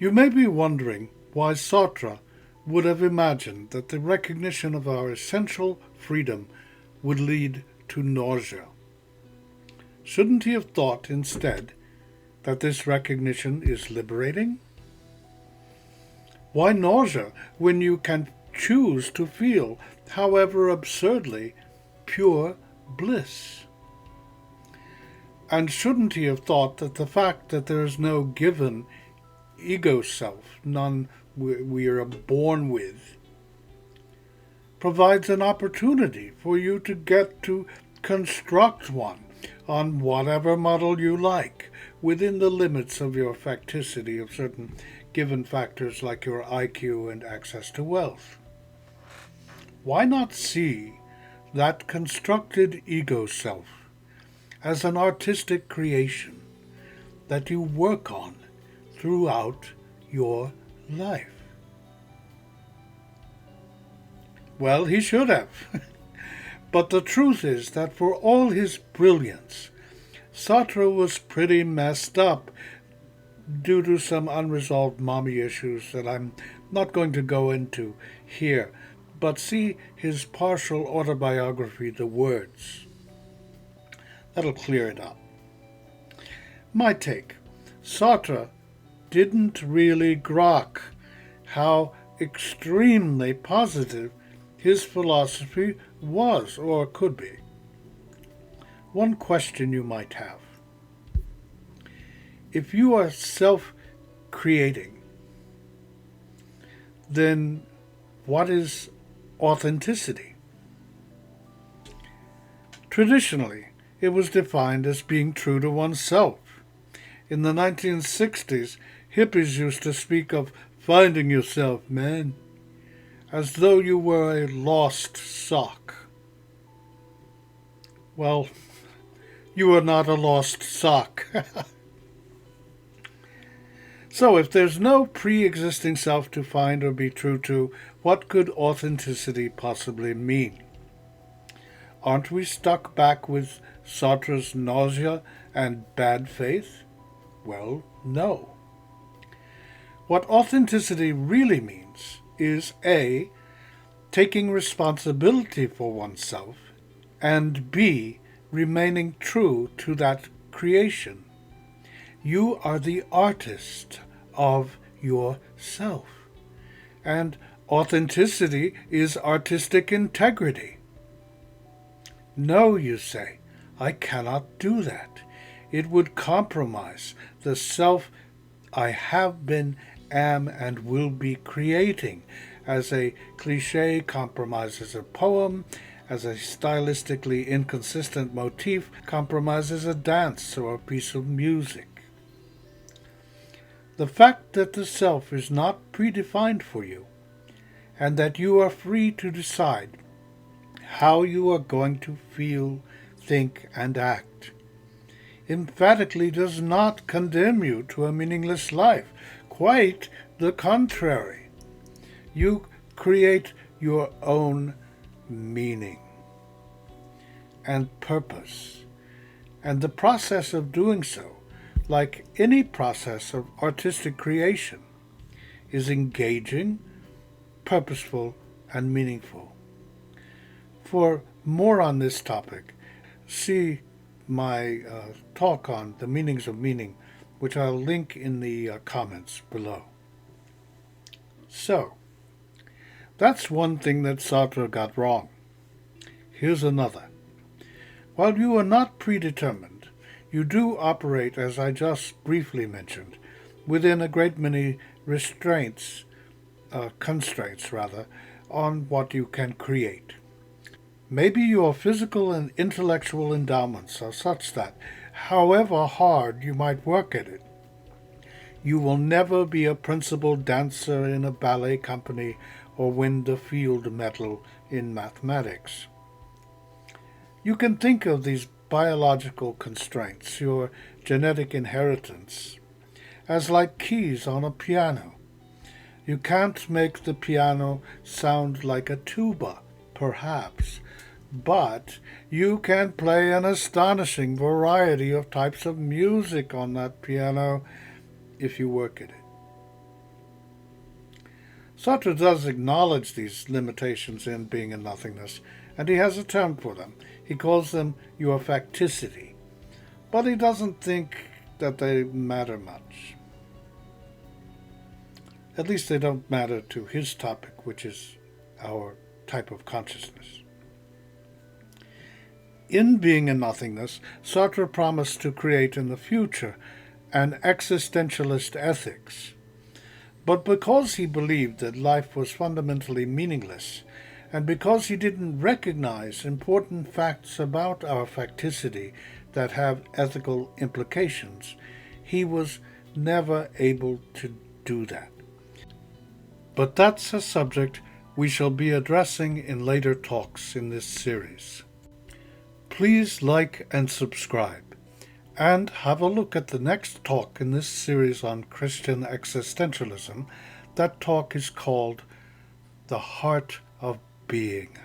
You may be wondering why Sartre would have imagined that the recognition of our essential freedom would lead to nausea. Shouldn't he have thought instead that this recognition is liberating? Why nausea when you can choose to feel, however absurdly, pure bliss? And shouldn't he have thought that the fact that there is no given ego self, none we are born with, provides an opportunity for you to get to construct one on whatever model you like, within the limits of your facticity of certain given factors like your IQ and access to wealth? Why not see that constructed ego self as an artistic creation that you work on throughout your life? Well, he should have. But the truth is that for all his brilliance, Sartre was pretty messed up due to some unresolved mommy issues that I'm not going to go into here, but see his partial autobiography, The Words. That'll clear it up. My take: Sartre didn't really grok how extremely positive his philosophy was or could be. One question you might have: if you are self-creating, then what is authenticity? Traditionally, it was defined as being true to oneself. In the 1960s, hippies used to speak of finding yourself, man, as though you were a lost sock. Well, you are not a lost sock. So if there's no pre-existing self to find or be true to, what could authenticity possibly mean? Aren't we stuck back with Sartre's nausea and bad faith? Well, no. What authenticity really means is A, taking responsibility for oneself, and B, remaining true to that creation. You are the artist of yourself. And authenticity is artistic integrity. No, you say, I cannot do that. It would compromise the self I have been, am, and will be creating, as a cliché compromises a poem, as a stylistically inconsistent motif compromises a dance or a piece of music. The fact that the self is not predefined for you, and that you are free to decide how you are going to feel, think, and act, emphatically does not condemn you to a meaningless life. Quite the contrary. You create your own meaning and purpose, and the process of doing so, like any process of artistic creation, is engaging, purposeful, and meaningful. For more on this topic, see my talk on the meanings of meaning, which I'll link in the comments below. So, that's one thing that Sartre got wrong. Here's another. While you are not predetermined, you do operate, as I just briefly mentioned, within a great many constraints, on what you can create. Maybe your physical and intellectual endowments are such that, however hard you might work at it, you will never be a principal dancer in a ballet company or win the field medal in mathematics. You can think of these biological constraints, your genetic inheritance, as like keys on a piano. You can't make the piano sound like a tuba, perhaps, but you can play an astonishing variety of types of music on that piano if you work at it. Sartre does acknowledge these limitations in being and nothingness, and he has a term for them. He calls them your facticity. But he doesn't think that they matter much. At least they don't matter to his topic, which is our type of consciousness. In Being and Nothingness, Sartre promised to create in the future an existentialist ethics. But because he believed that life was fundamentally meaningless, and because he didn't recognize important facts about our facticity that have ethical implications, he was never able to do that. But that's a subject we shall be addressing in later talks in this series. Please like and subscribe, and have a look at the next talk in this series on Christian existentialism. That talk is called The Heart of Being.